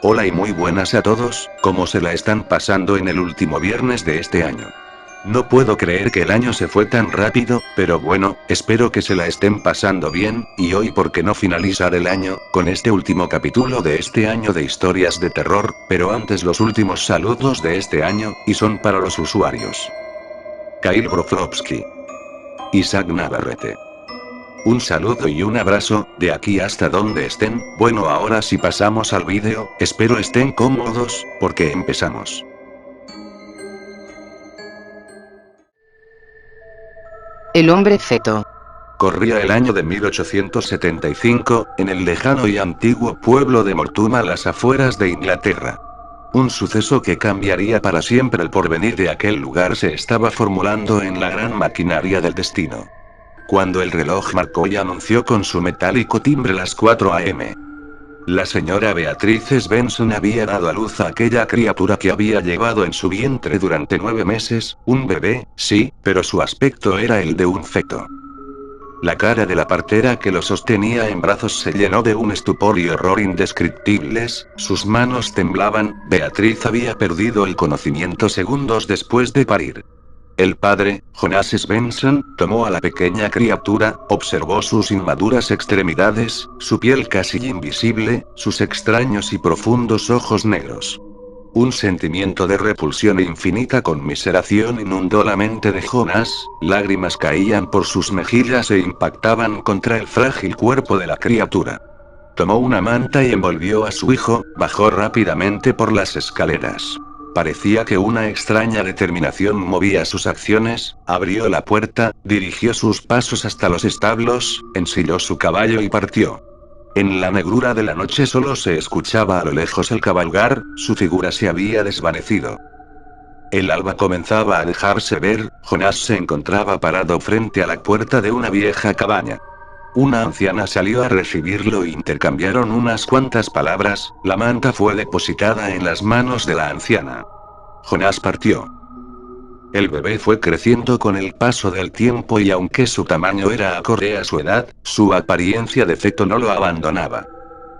Hola y muy buenas a todos, ¿cómo se la están pasando en el último viernes de este año? No puedo creer que el año se fue tan rápido, pero bueno, espero que se la estén pasando bien, y hoy por qué no finalizar el año, con este último capítulo de este año de historias de terror, pero antes los últimos saludos de este año, y son para los usuarios. Kyle Broflovsky. Isaac Navarrete. Un saludo y un abrazo, de aquí hasta donde estén. Bueno, ahora sí pasamos al vídeo, espero estén cómodos, porque empezamos. El hombre feto. Corría el año de 1875, en el lejano y antiguo pueblo de Morton a las afueras de Inglaterra. Un suceso que cambiaría para siempre el porvenir de aquel lugar se estaba formulando en la gran maquinaria del destino. Cuando el reloj marcó y anunció con su metálico timbre las 4 a.m. La señora Beatriz Svensson había dado a luz a aquella criatura que había llevado en su vientre durante 9 meses, un bebé, sí, pero su aspecto era el de un feto. La cara de la partera que lo sostenía en brazos se llenó de un estupor y horror indescriptibles, sus manos temblaban, Beatriz había perdido el conocimiento segundos después de parir. El padre, Jonas Svensson, tomó a la pequeña criatura, observó sus inmaduras extremidades, su piel casi invisible, sus extraños y profundos ojos negros. Un sentimiento de repulsión e infinita conmiseración inundó la mente de Jonas, lágrimas caían por sus mejillas e impactaban contra el frágil cuerpo de la criatura. Tomó una manta y envolvió a su hijo, bajó rápidamente por las escaleras. Parecía que una extraña determinación movía sus acciones, abrió la puerta, dirigió sus pasos hasta los establos, ensilló su caballo y partió. En la negrura de la noche solo se escuchaba a lo lejos el cabalgar, su figura se había desvanecido. El alba comenzaba a dejarse ver, Jonas se encontraba parado frente a la puerta de una vieja cabaña. Una anciana salió a recibirlo e intercambiaron unas cuantas palabras, la manta fue depositada en las manos de la anciana. Jonas partió. El bebé fue creciendo con el paso del tiempo y aunque su tamaño era acorde a su edad, su apariencia de feto no lo abandonaba.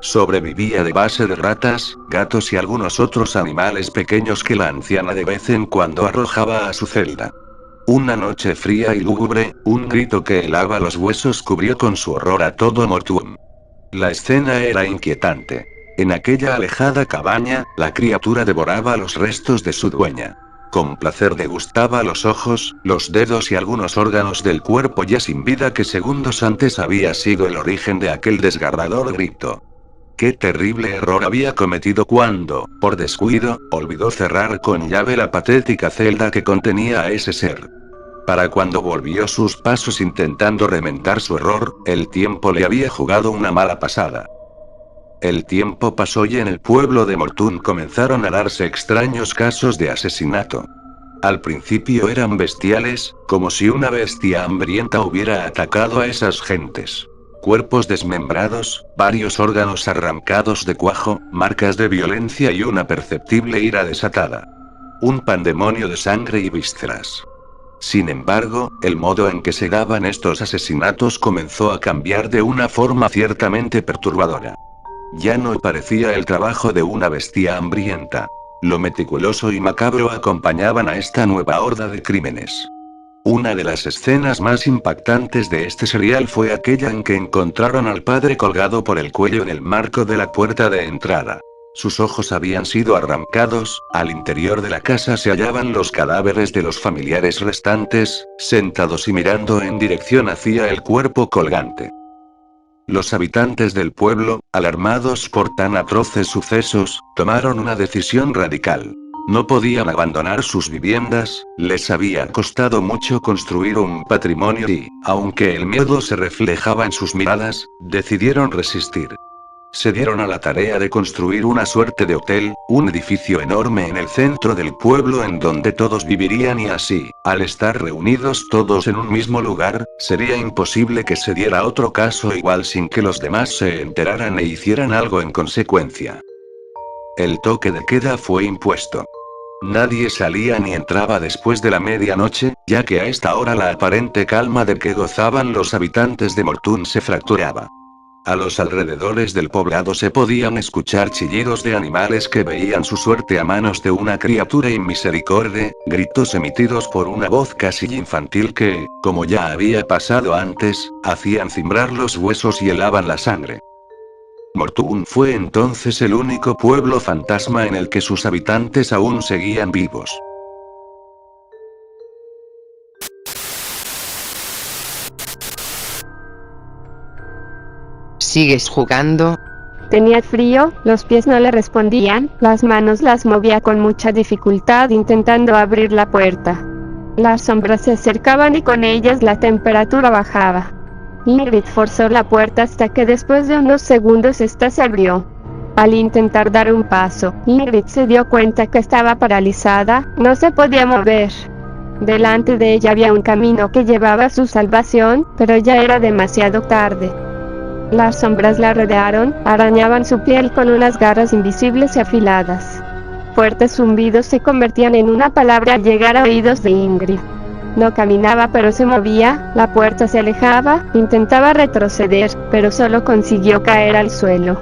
Sobrevivía de base de ratas, gatos y algunos otros animales pequeños que la anciana de vez en cuando arrojaba a su celda. Una noche fría y lúgubre, un grito que helaba los huesos cubrió con su horror a todo Morton. La escena era inquietante. En aquella alejada cabaña, la criatura devoraba los restos de su dueña. Con placer degustaba los ojos, los dedos y algunos órganos del cuerpo ya sin vida que segundos antes había sido el origen de aquel desgarrador grito. Qué terrible error había cometido cuando, por descuido, olvidó cerrar con llave la patética celda que contenía a ese ser. Para cuando volvió sus pasos intentando remendar su error, el tiempo le había jugado una mala pasada. El tiempo pasó y en el pueblo de Morton comenzaron a darse extraños casos de asesinato. Al principio eran bestiales, como si una bestia hambrienta hubiera atacado a esas gentes. Cuerpos desmembrados, varios órganos arrancados de cuajo, marcas de violencia y una perceptible ira desatada. Un pandemonio de sangre y vísceras. Sin embargo, el modo en que se daban estos asesinatos comenzó a cambiar de una forma ciertamente perturbadora. Ya no parecía el trabajo de una bestia hambrienta. Lo meticuloso y macabro acompañaban a esta nueva horda de crímenes. Una de las escenas más impactantes de este serial fue aquella en que encontraron al padre colgado por el cuello en el marco de la puerta de entrada. Sus ojos habían sido arrancados, al interior de la casa se hallaban los cadáveres de los familiares restantes, sentados y mirando en dirección hacia el cuerpo colgante. Los habitantes del pueblo, alarmados por tan atroces sucesos, tomaron una decisión radical. No podían abandonar sus viviendas, les había costado mucho construir un patrimonio y, aunque el miedo se reflejaba en sus miradas, decidieron resistir. Se dieron a la tarea de construir una suerte de hotel, un edificio enorme en el centro del pueblo en donde todos vivirían y así, al estar reunidos todos en un mismo lugar, sería imposible que se diera otro caso igual sin que los demás se enteraran e hicieran algo en consecuencia. El toque de queda fue impuesto. Nadie salía ni entraba después de la medianoche, ya que a esta hora la aparente calma de que gozaban los habitantes de Morton se fracturaba. A los alrededores del poblado se podían escuchar chillidos de animales que veían su suerte a manos de una criatura inmisericorde, gritos emitidos por una voz casi infantil que, como ya había pasado antes, hacían cimbrar los huesos y helaban la sangre. Mortún fue entonces el único pueblo fantasma en el que sus habitantes aún seguían vivos. ¿Sigues jugando? Tenía frío, los pies no le respondían, las manos las movía con mucha dificultad intentando abrir la puerta. Las sombras se acercaban y con ellas la temperatura bajaba. Ingrid forzó la puerta hasta que después de unos segundos ésta se abrió. Al intentar dar un paso, Ingrid se dio cuenta que estaba paralizada, no se podía mover. Delante de ella había un camino que llevaba a su salvación, pero ya era demasiado tarde. Las sombras la rodearon, arañaban su piel con unas garras invisibles y afiladas. Fuertes zumbidos se convertían en una palabra al llegar a oídos de Ingrid. No caminaba pero se movía, la puerta se alejaba, intentaba retroceder, pero solo consiguió caer al suelo.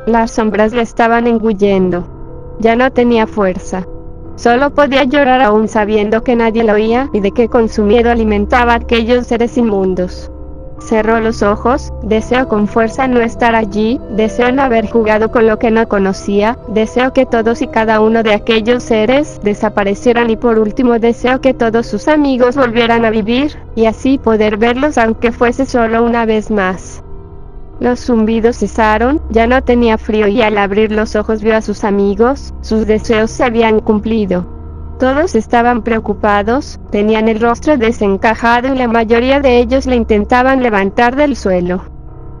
Las sombras la estaban engullendo. Ya no tenía fuerza. Solo podía llorar aún sabiendo que nadie lo oía y de que con su miedo alimentaba a aquellos seres inmundos. Cerró los ojos, deseó con fuerza no estar allí, deseó no haber jugado con lo que no conocía, deseó que todos y cada uno de aquellos seres desaparecieran y por último deseó que todos sus amigos volvieran a vivir, y así poder verlos aunque fuese solo una vez más. Los zumbidos cesaron, ya no tenía frío y al abrir los ojos vio a sus amigos, sus deseos se habían cumplido. Todos estaban preocupados, tenían el rostro desencajado y la mayoría de ellos le intentaban levantar del suelo.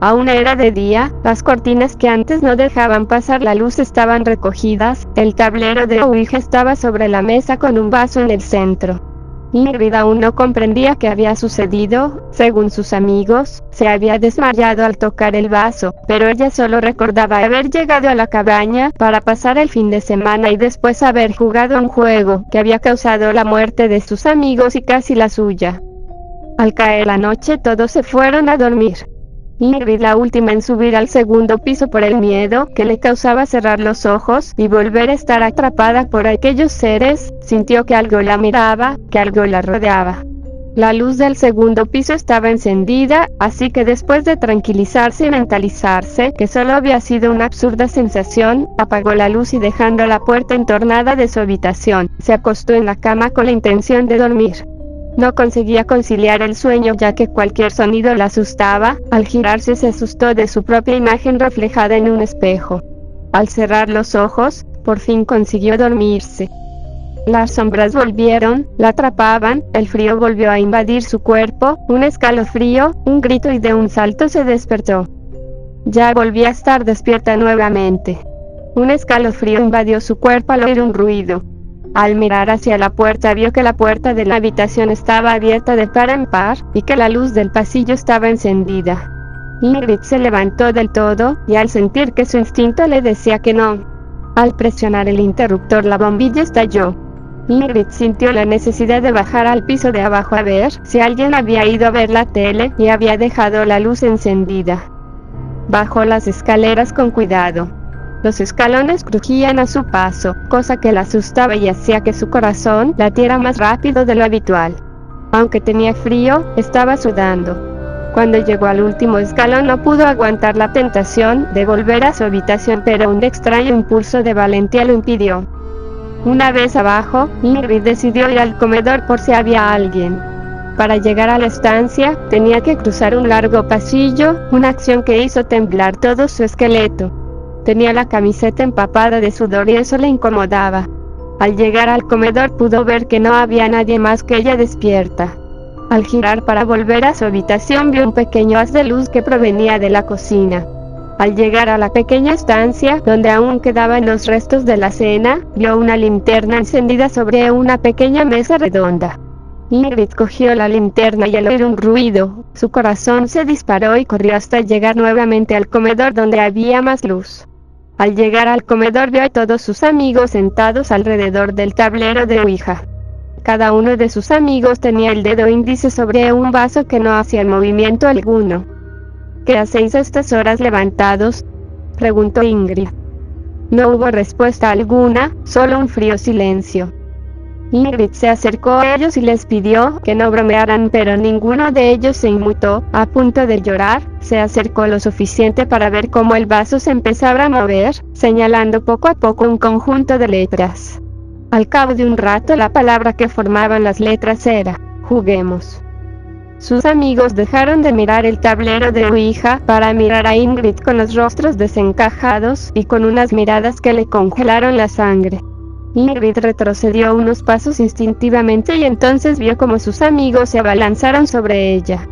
Aún era de día, las cortinas que antes no dejaban pasar la luz estaban recogidas, el tablero de Ouija estaba sobre la mesa con un vaso en el centro. Ingrid aún no comprendía qué había sucedido, según sus amigos, se había desmayado al tocar el vaso, pero ella solo recordaba haber llegado a la cabaña para pasar el fin de semana y después haber jugado un juego que había causado la muerte de sus amigos y casi la suya. Al caer la noche todos se fueron a dormir. Ingrid, la última en subir al segundo piso por el miedo que le causaba cerrar los ojos y volver a estar atrapada por aquellos seres, sintió que algo la miraba, que algo la rodeaba. La luz del segundo piso estaba encendida, así que después de tranquilizarse y mentalizarse que solo había sido una absurda sensación, apagó la luz y dejando la puerta entornada de su habitación, se acostó en la cama con la intención de dormir. No conseguía conciliar el sueño ya que cualquier sonido la asustaba, al girarse se asustó de su propia imagen reflejada en un espejo. Al cerrar los ojos, por fin consiguió dormirse. Las sombras volvieron, la atrapaban, el frío volvió a invadir su cuerpo, un escalofrío, un grito y de un salto se despertó. Ya volvía a estar despierta nuevamente. Un escalofrío invadió su cuerpo al oír un ruido. Al mirar hacia la puerta vio que la puerta de la habitación estaba abierta de par en par, y que la luz del pasillo estaba encendida. Ingrid se levantó del todo, y al sentir que su instinto le decía que no. Al presionar el interruptor la bombilla estalló. Ingrid sintió la necesidad de bajar al piso de abajo a ver si alguien había ido a ver la tele y había dejado la luz encendida. Bajó las escaleras con cuidado. Los escalones crujían a su paso, cosa que la asustaba y hacía que su corazón latiera más rápido de lo habitual. Aunque tenía frío, estaba sudando. Cuando llegó al último escalón no pudo aguantar la tentación de volver a su habitación, pero un extraño impulso de valentía lo impidió. Una vez abajo, Ingrid decidió ir al comedor por si había alguien. Para llegar a la estancia, tenía que cruzar un largo pasillo, una acción que hizo temblar todo su esqueleto. Tenía la camiseta empapada de sudor y eso le incomodaba. Al llegar al comedor pudo ver que no había nadie más que ella despierta. Al girar para volver a su habitación vio un pequeño haz de luz que provenía de la cocina. Al llegar a la pequeña estancia, donde aún quedaban los restos de la cena, vio una linterna encendida sobre una pequeña mesa redonda. Ingrid cogió la linterna y al oír un ruido, su corazón se disparó y corrió hasta llegar nuevamente al comedor donde había más luz. Al llegar al comedor vio a todos sus amigos sentados alrededor del tablero de Ouija. Cada uno de sus amigos tenía el dedo índice sobre un vaso que no hacía movimiento alguno. ¿Qué hacéis a estas horas levantados?, preguntó Ingrid. No hubo respuesta alguna, solo un frío silencio. Ingrid se acercó a ellos y les pidió que no bromearan, pero ninguno de ellos se inmutó. A punto de llorar, se acercó lo suficiente para ver cómo el vaso se empezaba a mover, señalando poco a poco un conjunto de letras. Al cabo de un rato, la palabra que formaban las letras era: juguemos. Sus amigos dejaron de mirar el tablero de Ouija para mirar a Ingrid con los rostros desencajados y con unas miradas que le congelaron la sangre. Ingrid retrocedió unos pasos instintivamente y entonces vio como sus amigos se abalanzaron sobre ella.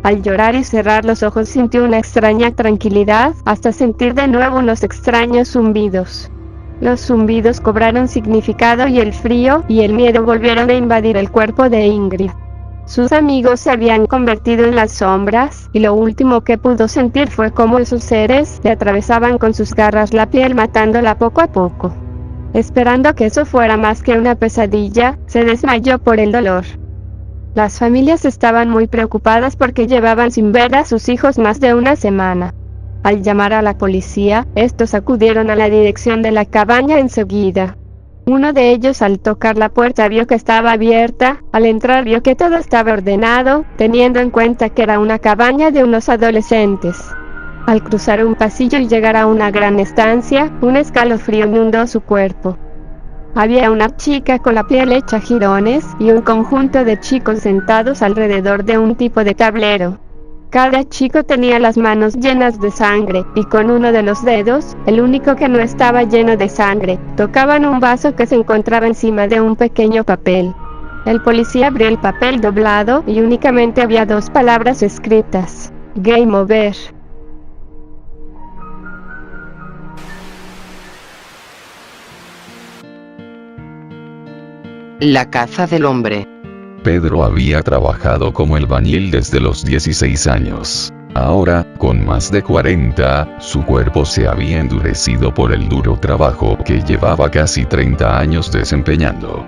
Al llorar y cerrar los ojos sintió una extraña tranquilidad, hasta sentir de nuevo unos extraños zumbidos. Los zumbidos cobraron significado y el frío y el miedo volvieron a invadir el cuerpo de Ingrid. Sus amigos se habían convertido en las sombras, y lo último que pudo sentir fue cómo esos seres le atravesaban con sus garras la piel, matándola poco a poco. Esperando que eso fuera más que una pesadilla, se desmayó por el dolor. Las familias estaban muy preocupadas porque llevaban sin ver a sus hijos más de una semana. Al llamar a la policía, estos acudieron a la dirección de la cabaña enseguida. Uno de ellos, al tocar la puerta, vio que estaba abierta. Al entrar vio que todo estaba ordenado, teniendo en cuenta que era una cabaña de unos adolescentes. Al cruzar un pasillo y llegar a una gran estancia, un escalofrío inundó su cuerpo. Había una chica con la piel hecha jirones y un conjunto de chicos sentados alrededor de un tipo de tablero. Cada chico tenía las manos llenas de sangre, y con uno de los dedos, el único que no estaba lleno de sangre, tocaban un vaso que se encontraba encima de un pequeño papel. El policía abrió el papel doblado y únicamente había 2 palabras escritas: Game Over. La caza del hombre. Pedro había trabajado como albañil desde los 16 años. Ahora, con más de 40, su cuerpo se había endurecido por el duro trabajo que llevaba casi 30 años desempeñando.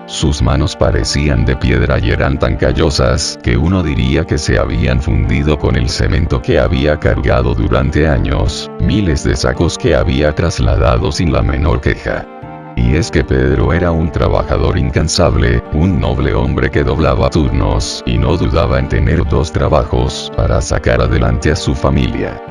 Sus manos parecían de piedra y eran tan callosas que uno diría que se habían fundido con el cemento que había cargado durante años, miles de sacos que había trasladado sin la menor queja. Y es que Pedro era un trabajador incansable, un noble hombre que doblaba turnos y no dudaba en tener 2 trabajos para sacar adelante a su familia.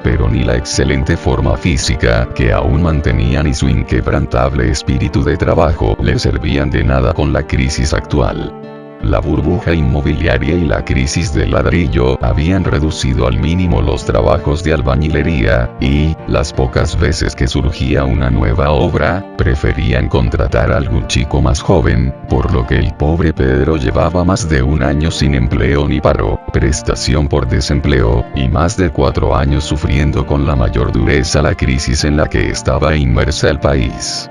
Pero ni la excelente forma física que aún mantenía ni su inquebrantable espíritu de trabajo le servían de nada con la crisis actual. La burbuja inmobiliaria y la crisis del ladrillo habían reducido al mínimo los trabajos de albañilería, y, las pocas veces que surgía una nueva obra, preferían contratar a algún chico más joven, por lo que el pobre Pedro llevaba más de 1 año sin empleo ni paro, prestación por desempleo, y más de 4 años sufriendo con la mayor dureza la crisis en la que estaba inmersa el país.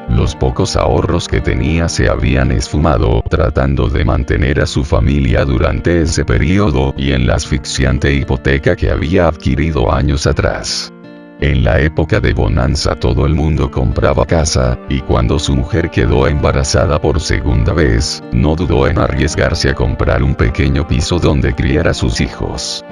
Los pocos ahorros que tenía se habían esfumado tratando de mantener a su familia durante ese periodo y en la asfixiante hipoteca que había adquirido años atrás. En la época de bonanza todo el mundo compraba casa, y cuando su mujer quedó embarazada por segunda vez, no dudó en arriesgarse a comprar un pequeño piso donde criar a sus hijos.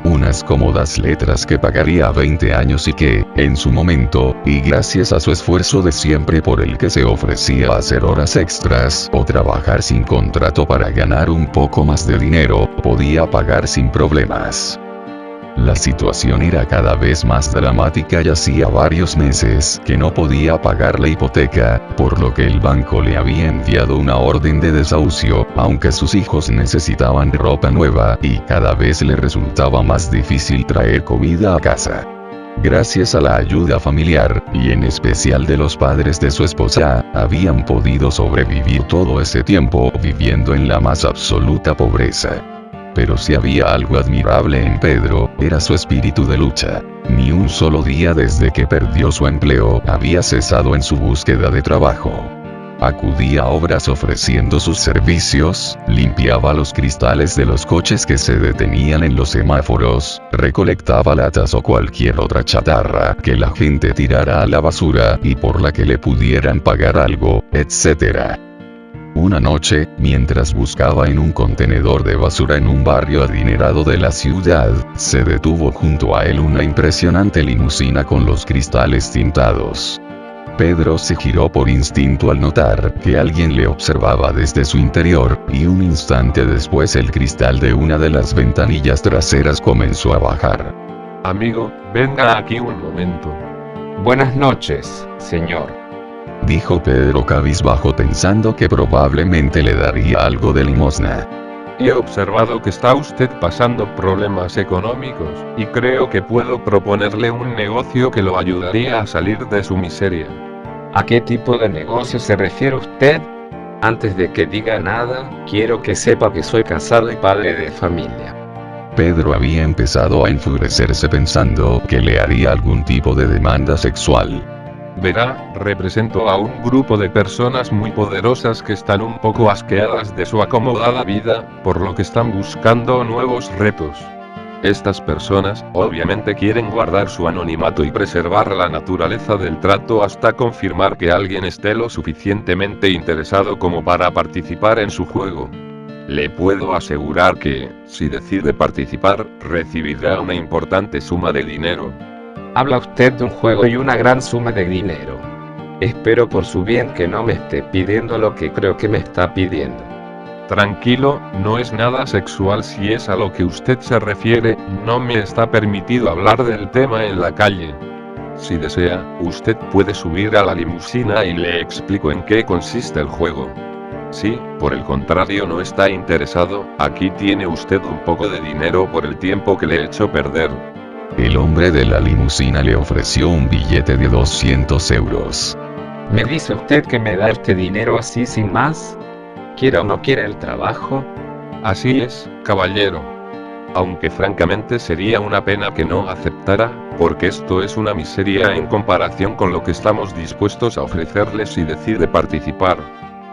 Unas cómodas letras que pagaría a 20 años y que, en su momento, y gracias a su esfuerzo de siempre por el que se ofrecía a hacer horas extras o trabajar sin contrato para ganar un poco más de dinero, podía pagar sin problemas. La situación era cada vez más dramática y hacía varios meses que no podía pagar la hipoteca, por lo que el banco le había enviado una orden de desahucio, aunque sus hijos necesitaban ropa nueva y cada vez le resultaba más difícil traer comida a casa. Gracias a la ayuda familiar, y en especial de los padres de su esposa, habían podido sobrevivir todo ese tiempo viviendo en la más absoluta pobreza. Pero si había algo admirable en Pedro, era su espíritu de lucha. Ni un solo día desde que perdió su empleo había cesado en su búsqueda de trabajo. Acudía a obras ofreciendo sus servicios, limpiaba los cristales de los coches que se detenían en los semáforos, recolectaba latas o cualquier otra chatarra que la gente tirara a la basura y por la que le pudieran pagar algo, etc. Una noche, mientras buscaba en un contenedor de basura en un barrio adinerado de la ciudad, se detuvo junto a él una impresionante limusina con los cristales tintados. Pedro se giró por instinto al notar que alguien le observaba desde su interior, y un instante después el cristal de una de las ventanillas traseras comenzó a bajar. Amigo, venga aquí un momento. Buenas noches, señor. Dijo Pedro cabizbajo pensando que probablemente le daría algo de limosna. He observado que está usted pasando problemas económicos, y creo que puedo proponerle un negocio que lo ayudaría a salir de su miseria. ¿A qué tipo de negocio se refiere usted? Antes de que diga nada, quiero que sepa que soy casado y padre de familia. Pedro había empezado a enfurecerse pensando que le haría algún tipo de demanda sexual. Verá, represento a un grupo de personas muy poderosas que están un poco asqueadas de su acomodada vida, por lo que están buscando nuevos retos. Estas personas, obviamente quieren guardar su anonimato y preservar la naturaleza del trato hasta confirmar que alguien esté lo suficientemente interesado como para participar en su juego. Le puedo asegurar que, si decide participar, recibirá una importante suma de dinero. Habla usted de un juego y una gran suma de dinero. Espero por su bien que no me esté pidiendo lo que creo que me está pidiendo. Tranquilo, no es nada sexual. Si es a lo que usted se refiere, no me está permitido hablar del tema en la calle. Si desea, usted puede subir a la limusina y le explico en qué consiste el juego. Si, por el contrario, no está interesado, aquí tiene usted un poco de dinero por el tiempo que le he hecho perder. El hombre de la limusina le ofreció un billete de 200 euros. ¿Me dice usted que me da este dinero así sin más? ¿Quiera o no quiera el trabajo? Así es, caballero. Aunque francamente sería una pena que no aceptara, porque esto es una miseria en comparación con lo que estamos dispuestos a ofrecerle si decide participar.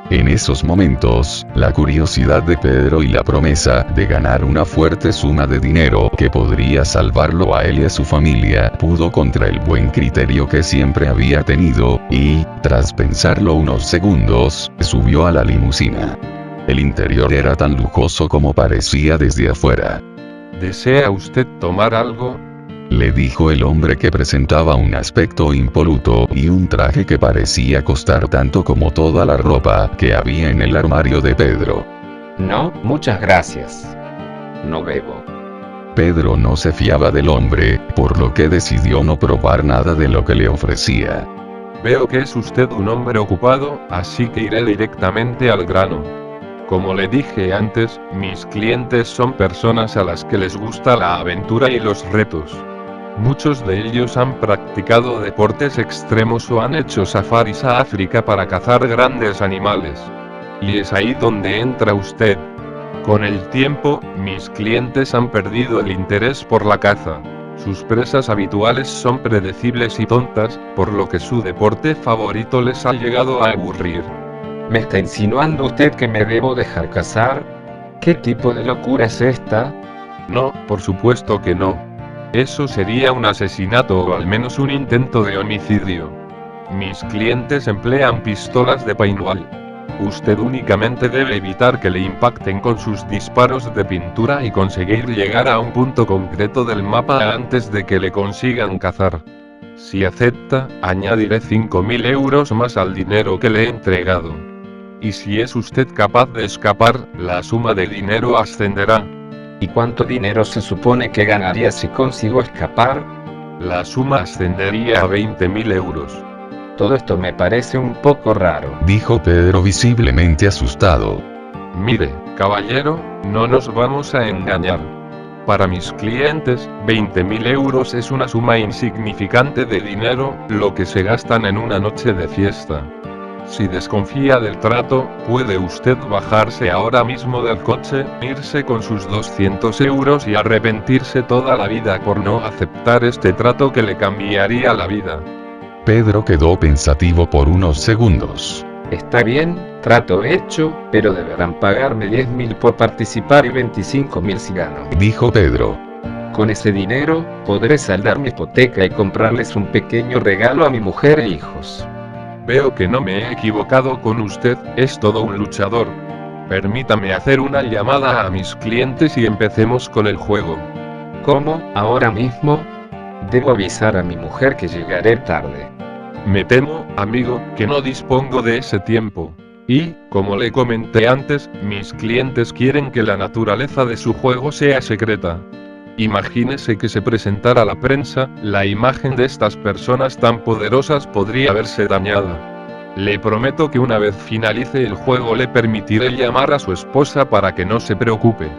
En esos momentos, la curiosidad de Pedro y la promesa de ganar una fuerte suma de dinero que podría salvarlo a él y a su familia pudo contra el buen criterio que siempre había tenido, y, tras pensarlo unos segundos, subió a la limusina. El interior era tan lujoso como parecía desde afuera. ¿Desea usted tomar algo? Le dijo el hombre, que presentaba un aspecto impoluto y un traje que parecía costar tanto como toda la ropa que había en el armario de Pedro. No, muchas gracias. No bebo. Pedro no se fiaba del hombre, por lo que decidió no probar nada de lo que le ofrecía. Veo que es usted un hombre ocupado, así que iré directamente al grano. Como le dije antes, mis clientes son personas a las que les gusta la aventura y los retos. Muchos de ellos han practicado deportes extremos o han hecho safaris a África para cazar grandes animales. Y es ahí donde entra usted. Con el tiempo, mis clientes han perdido el interés por la caza. Sus presas habituales son predecibles y tontas, por lo que su deporte favorito les ha llegado a aburrir. ¿Me está insinuando usted que me debo dejar cazar? ¿Qué tipo de locura es esta? No, por supuesto que no. Eso sería un asesinato o al menos un intento de homicidio. Mis clientes emplean pistolas de paintball. Usted únicamente debe evitar que le impacten con sus disparos de pintura y conseguir llegar a un punto concreto del mapa antes de que le consigan cazar. Si acepta, añadiré 5.000 euros más al dinero que le he entregado. Y si es usted capaz de escapar, la suma de dinero ascenderá. ¿Y cuánto dinero se supone que ganaría si consigo escapar? La suma ascendería a 20.000 euros. Todo esto me parece un poco raro, dijo Pedro visiblemente asustado. Mire, caballero, no nos vamos a engañar. Para mis clientes, 20.000 euros es una suma insignificante de dinero, lo que se gastan en una noche de fiesta. Si desconfía del trato, puede usted bajarse ahora mismo del coche, irse con sus 200 euros y arrepentirse toda la vida por no aceptar este trato que le cambiaría la vida. Pedro quedó pensativo por unos segundos. Está bien, trato hecho, pero deberán pagarme 10.000 por participar y 25.000 si gano, dijo Pedro. Con ese dinero, podré saldar mi hipoteca y comprarles un pequeño regalo a mi mujer e hijos. Veo que no me he equivocado con usted, es todo un luchador. Permítame hacer una llamada a mis clientes y empecemos con el juego. ¿Cómo? ¿Ahora mismo? Debo avisar a mi mujer que llegaré tarde. Me temo, amigo, que no dispongo de ese tiempo. Y, como le comenté antes, mis clientes quieren que la naturaleza de su juego sea secreta. Imagínese que se presentara a la prensa, la imagen de estas personas tan poderosas podría verse dañada. Le prometo que una vez finalice el juego le permitiré llamar a su esposa para que no se preocupe.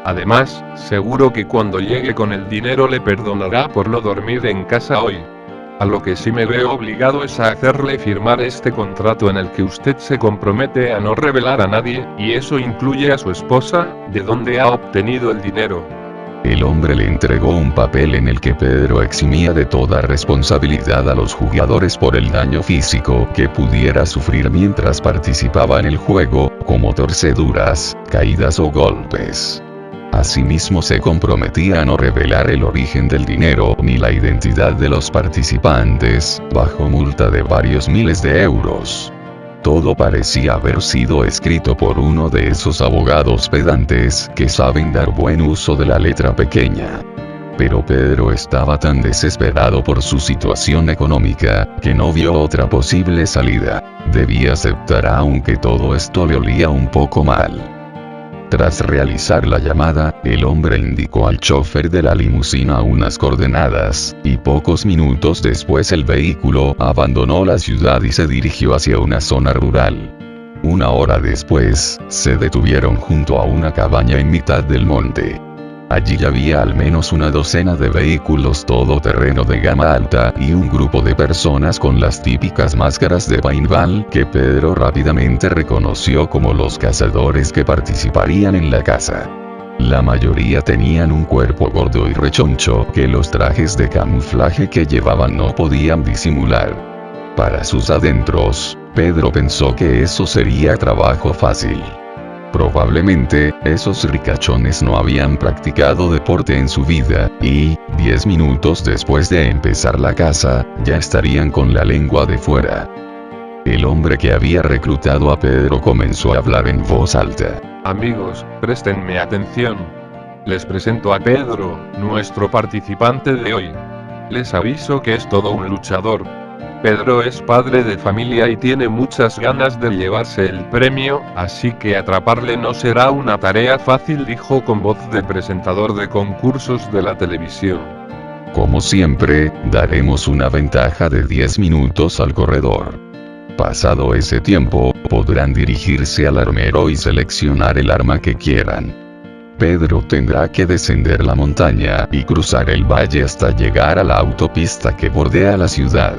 Además, seguro que cuando llegue con el dinero le perdonará por no dormir en casa hoy. A lo que sí me veo obligado es a hacerle firmar este contrato en el que usted se compromete a no revelar a nadie, y eso incluye a su esposa, de dónde ha obtenido el dinero. El hombre le entregó un papel en el que Pedro eximía de toda responsabilidad a los jugadores por el daño físico que pudiera sufrir mientras participaba en el juego, como torceduras, caídas o golpes. Asimismo se comprometía a no revelar el origen del dinero ni la identidad de los participantes, bajo multa de varios miles de euros. Todo parecía haber sido escrito por uno de esos abogados pedantes que saben dar buen uso de la letra pequeña. Pero Pedro estaba tan desesperado por su situación económica, que no vio otra posible salida. Debía aceptar aunque todo esto le olía un poco mal. Tras realizar la llamada, el hombre indicó al chofer de la limusina unas coordenadas, y pocos minutos después el vehículo abandonó la ciudad y se dirigió hacia una zona rural. Una hora después, se detuvieron junto a una cabaña en mitad del monte. Allí había al menos una docena de vehículos todoterreno de gama alta y un grupo de personas con las típicas máscaras de paintball que Pedro rápidamente reconoció como los cazadores que participarían en la caza. La mayoría tenían un cuerpo gordo y rechoncho que los trajes de camuflaje que llevaban no podían disimular. Para sus adentros, Pedro pensó que eso sería trabajo fácil. Probablemente, esos ricachones no habían practicado deporte en su vida, y, 10 minutos después de empezar la caza, ya estarían con la lengua de fuera. El hombre que había reclutado a Pedro comenzó a hablar en voz alta. Amigos, préstenme atención. Les presento a Pedro, nuestro participante de hoy. Les aviso que es todo un luchador. Pedro es padre de familia y tiene muchas ganas de llevarse el premio, así que atraparle no será una tarea fácil, dijo con voz de presentador de concursos de la televisión. Como siempre, daremos una ventaja de 10 minutos al corredor. Pasado ese tiempo, podrán dirigirse al armero y seleccionar el arma que quieran. Pedro tendrá que descender la montaña y cruzar el valle hasta llegar a la autopista que bordea la ciudad.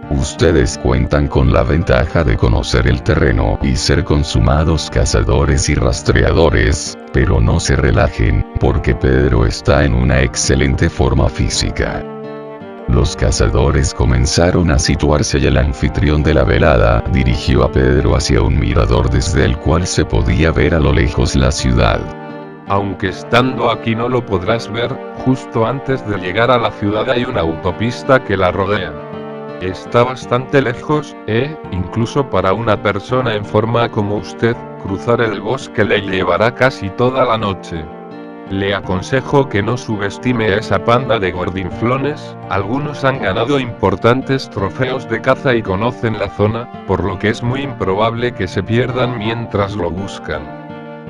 Ustedes cuentan con la ventaja de conocer el terreno y ser consumados cazadores y rastreadores, pero no se relajen, porque Pedro está en una excelente forma física. Los cazadores comenzaron a situarse y el anfitrión de la velada dirigió a Pedro hacia un mirador desde el cual se podía ver a lo lejos la ciudad. Aunque estando aquí no lo podrás ver, justo antes de llegar a la ciudad hay una autopista que la rodea. Está bastante lejos, incluso para una persona en forma como usted, cruzar el bosque le llevará casi toda la noche. Le aconsejo que no subestime a esa panda de gordinflones, algunos han ganado importantes trofeos de caza y conocen la zona, por lo que es muy improbable que se pierdan mientras lo buscan.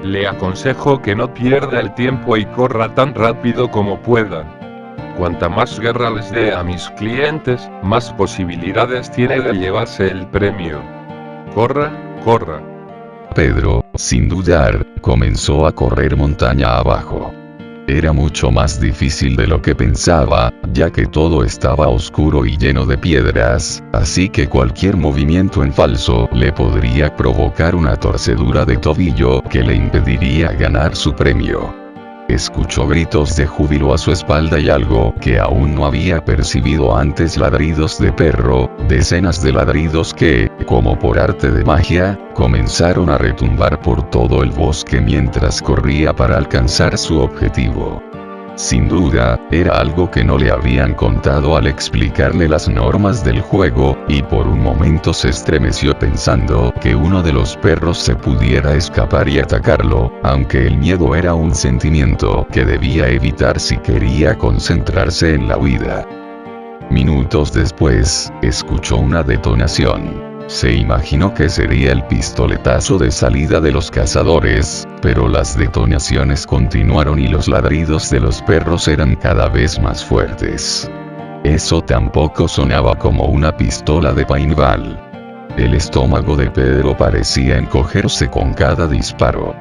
Le aconsejo que no pierda el tiempo y corra tan rápido como pueda. Cuanta más guerra les dé a mis clientes, más posibilidades tiene de llevarse el premio. Corra, corra. Pedro, sin dudar, comenzó a correr montaña abajo. Era mucho más difícil de lo que pensaba, ya que todo estaba oscuro y lleno de piedras, así que cualquier movimiento en falso le podría provocar una torcedura de tobillo que le impediría ganar su premio. Escuchó gritos de júbilo a su espalda y algo que aún no había percibido antes: ladridos de perro, decenas de ladridos que, como por arte de magia, comenzaron a retumbar por todo el bosque mientras corría para alcanzar su objetivo. Sin duda, era algo que no le habían contado al explicarle las normas del juego, y por un momento se estremeció pensando que uno de los perros se pudiera escapar y atacarlo, aunque el miedo era un sentimiento que debía evitar si quería concentrarse en la huida. Minutos después, escuchó una detonación. Se imaginó que sería el pistoletazo de salida de los cazadores, pero las detonaciones continuaron y los ladridos de los perros eran cada vez más fuertes. Eso tampoco sonaba como una pistola de paintball. El estómago de Pedro parecía encogerse con cada disparo.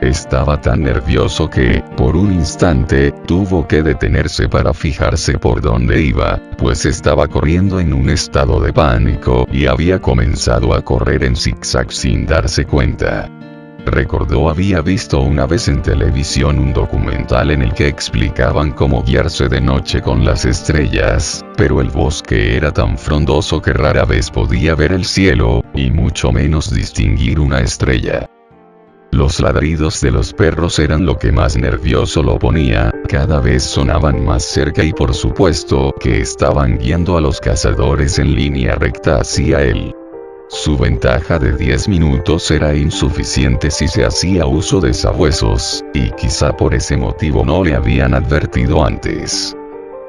Estaba tan nervioso que, por un instante, tuvo que detenerse para fijarse por dónde iba, pues estaba corriendo en un estado de pánico y había comenzado a correr en zigzag sin darse cuenta. Recordó había visto una vez en televisión un documental en el que explicaban cómo guiarse de noche con las estrellas, pero el bosque era tan frondoso que rara vez podía ver el cielo, y mucho menos distinguir una estrella. Los ladridos de los perros eran lo que más nervioso lo ponía, cada vez sonaban más cerca y por supuesto que estaban guiando a los cazadores en línea recta hacia él. Su ventaja de 10 minutos era insuficiente si se hacía uso de sabuesos, y quizá por ese motivo no le habían advertido antes.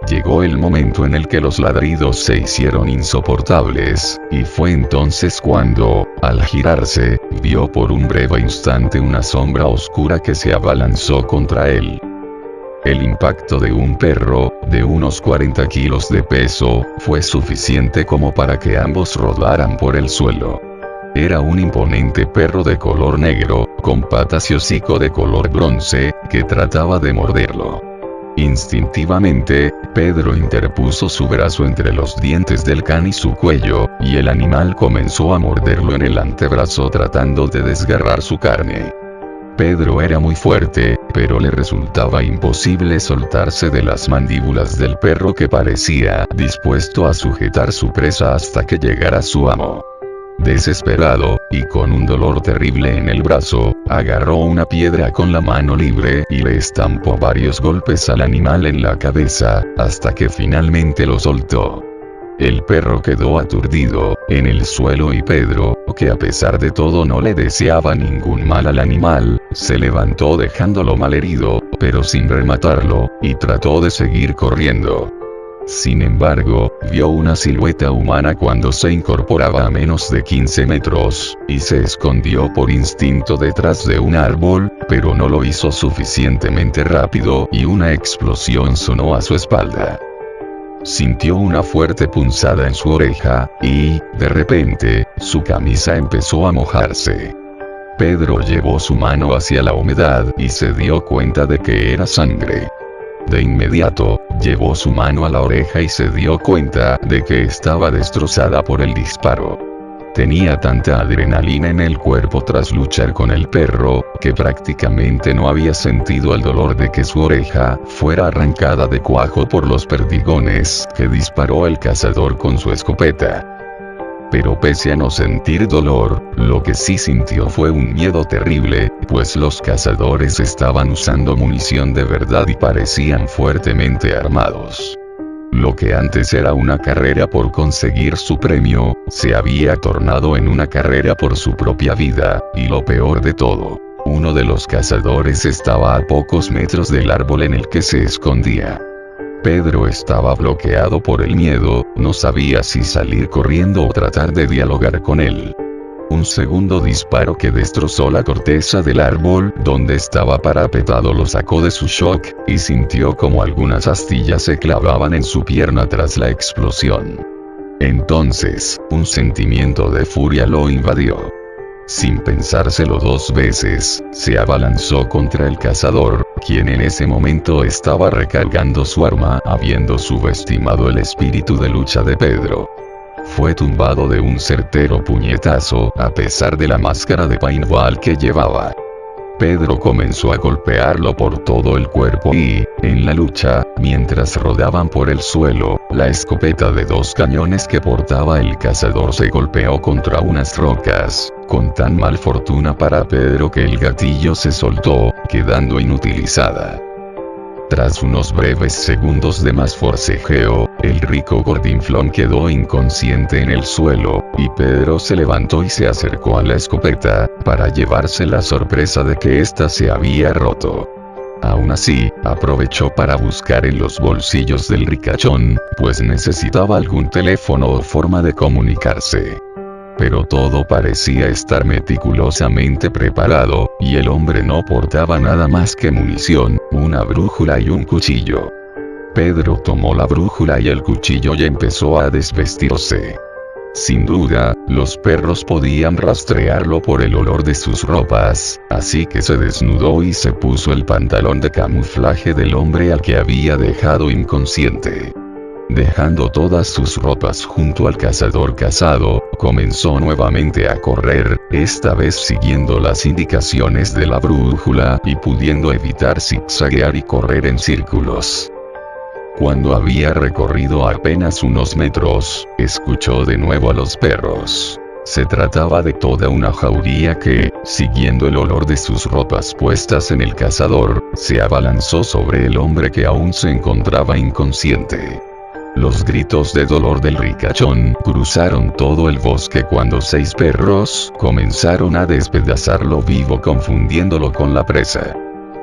Llegó el momento en el que los ladridos se hicieron insoportables, y fue entonces cuando, al girarse, vio por un breve instante una sombra oscura que se abalanzó contra él. El impacto de un perro, de unos 40 kilos de peso, fue suficiente como para que ambos rodaran por el suelo. Era un imponente perro de color negro, con patas y hocico de color bronce, que trataba de morderlo. Instintivamente, Pedro interpuso su brazo entre los dientes del can y su cuello, y el animal comenzó a morderlo en el antebrazo tratando de desgarrar su carne. Pedro era muy fuerte, pero le resultaba imposible soltarse de las mandíbulas del perro que parecía dispuesto a sujetar su presa hasta que llegara su amo. Desesperado, y con un dolor terrible en el brazo, agarró una piedra con la mano libre y le estampó varios golpes al animal en la cabeza, hasta que finalmente lo soltó. El perro quedó aturdido, en el suelo y Pedro, que a pesar de todo no le deseaba ningún mal al animal, se levantó dejándolo malherido, pero sin rematarlo, y trató de seguir corriendo. Sin embargo, vio una silueta humana cuando se incorporaba a menos de 15 metros, y se escondió por instinto detrás de un árbol, pero no lo hizo suficientemente rápido y una explosión sonó a su espalda. Sintió una fuerte punzada en su oreja, y, de repente, su camisa empezó a mojarse. Pedro llevó su mano hacia la humedad y se dio cuenta de que era sangre. De inmediato, llevó su mano a la oreja y se dio cuenta de que estaba destrozada por el disparo. Tenía tanta adrenalina en el cuerpo tras luchar con el perro, que prácticamente no había sentido el dolor de que su oreja fuera arrancada de cuajo por los perdigones que disparó el cazador con su escopeta. Pero pese a no sentir dolor, lo que sí sintió fue un miedo terrible, pues los cazadores estaban usando munición de verdad y parecían fuertemente armados. Lo que antes era una carrera por conseguir su premio, se había tornado en una carrera por su propia vida, y lo peor de todo, uno de los cazadores estaba a pocos metros del árbol en el que se escondía. Pedro estaba bloqueado por el miedo, no sabía si salir corriendo o tratar de dialogar con él. Un segundo disparo que destrozó la corteza del árbol donde estaba parapetado lo sacó de su shock, y sintió como algunas astillas se clavaban en su pierna tras la explosión. Entonces, un sentimiento de furia lo invadió. Sin pensárselo dos veces, se abalanzó contra el cazador, quien en ese momento estaba recargando su arma habiendo subestimado el espíritu de lucha de Pedro. Fue tumbado de un certero puñetazo a pesar de la máscara de paintball que llevaba. Pedro comenzó a golpearlo por todo el cuerpo y, en la lucha, mientras rodaban por el suelo, la escopeta de 2 cañones que portaba el cazador se golpeó contra unas rocas, con tan mal fortuna para Pedro que el gatillo se soltó, quedando inutilizada. Tras unos breves segundos de más forcejeo, el rico gordinflón quedó inconsciente en el suelo, y Pedro se levantó y se acercó a la escopeta, para llevarse la sorpresa de que ésta se había roto. Aún así, aprovechó para buscar en los bolsillos del ricachón, pues necesitaba algún teléfono o forma de comunicarse. Pero todo parecía estar meticulosamente preparado, y el hombre no portaba nada más que munición, una brújula y un cuchillo. Pedro tomó la brújula y el cuchillo y empezó a desvestirse. Sin duda, los perros podían rastrearlo por el olor de sus ropas, así que se desnudó y se puso el pantalón de camuflaje del hombre al que había dejado inconsciente. Dejando todas sus ropas junto al cazador cazado, comenzó nuevamente a correr, esta vez siguiendo las indicaciones de la brújula y pudiendo evitar zigzaguear y correr en círculos. Cuando había recorrido apenas unos metros, escuchó de nuevo a los perros. Se trataba de toda una jauría que, siguiendo el olor de sus ropas puestas en el cazador, se abalanzó sobre el hombre que aún se encontraba inconsciente. Los gritos de dolor del ricachón cruzaron todo el bosque cuando 6 perros comenzaron a despedazarlo vivo confundiéndolo con la presa.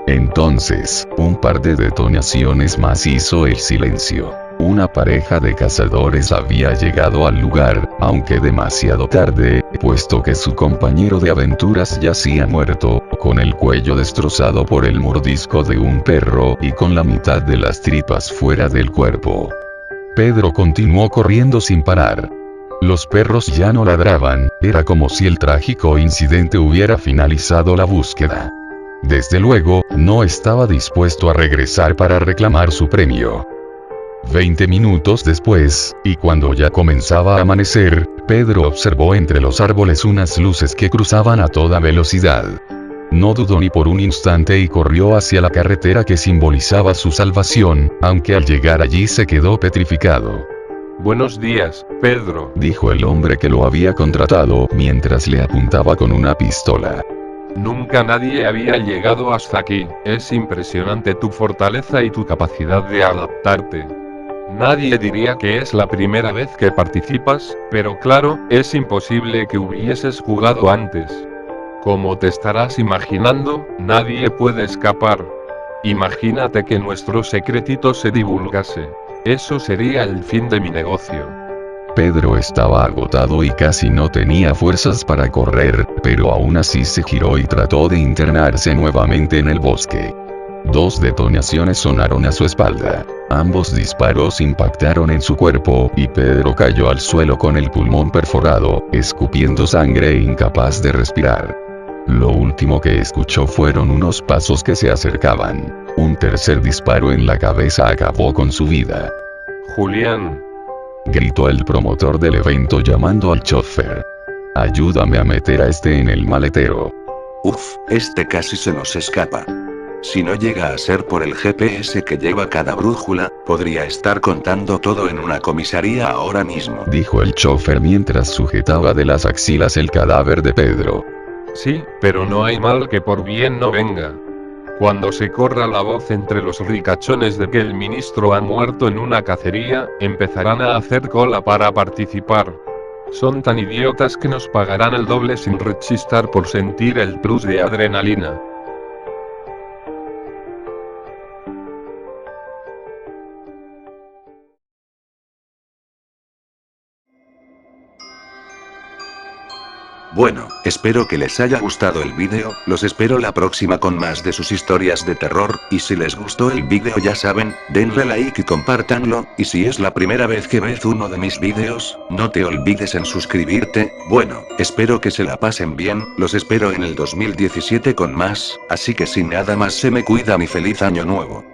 Entonces, un par de detonaciones más hizo el silencio. Una pareja de cazadores había llegado al lugar, aunque demasiado tarde, puesto que su compañero de aventuras yacía muerto, con el cuello destrozado por el mordisco de un perro y con la mitad de las tripas fuera del cuerpo. Pedro continuó corriendo sin parar. Los perros ya no ladraban, era como si el trágico incidente hubiera finalizado la búsqueda. Desde luego, no estaba dispuesto a regresar para reclamar su premio. 20 minutos después, y cuando ya comenzaba a amanecer, Pedro observó entre los árboles unas luces que cruzaban a toda velocidad. No dudó ni por un instante y corrió hacia la carretera que simbolizaba su salvación, aunque al llegar allí se quedó petrificado. Buenos días, Pedro, dijo el hombre que lo había contratado mientras le apuntaba con una pistola. Nunca nadie había llegado hasta aquí, es impresionante tu fortaleza y tu capacidad de adaptarte. Nadie diría que es la primera vez que participas, pero claro, es imposible que hubieses jugado antes. Como te estarás imaginando, nadie puede escapar. Imagínate que nuestro secretito se divulgase. Eso sería el fin de mi negocio. Pedro estaba agotado y casi no tenía fuerzas para correr, pero aún así se giró y trató de internarse nuevamente en el bosque. 2 detonaciones sonaron a su espalda. Ambos disparos impactaron en su cuerpo y Pedro cayó al suelo con el pulmón perforado, escupiendo sangre e incapaz de respirar. Lo último que escuchó fueron unos pasos que se acercaban. Un tercer disparo en la cabeza acabó con su vida. Julián, gritó el promotor del evento llamando al chofer. Ayúdame a meter a este en el maletero. Uf, este casi se nos escapa. Si no llega a ser por el GPS que lleva cada brújula, podría estar contando todo en una comisaría ahora mismo, dijo el chofer mientras sujetaba de las axilas el cadáver de Pedro. Sí, pero no hay mal que por bien no venga. Cuando se corra la voz entre los ricachones de que el ministro ha muerto en una cacería, empezarán a hacer cola para participar. Son tan idiotas que nos pagarán el doble sin rechistar por sentir el plus de adrenalina. Bueno, espero que les haya gustado el vídeo, los espero la próxima con más de sus historias de terror, y si les gustó el vídeo ya saben, denle like y compártanlo, y si es la primera vez que ves uno de mis vídeos, no te olvides en suscribirte. Bueno, espero que se la pasen bien, los espero en el 2017 con más, así que sin nada más se me cuida mi feliz año nuevo.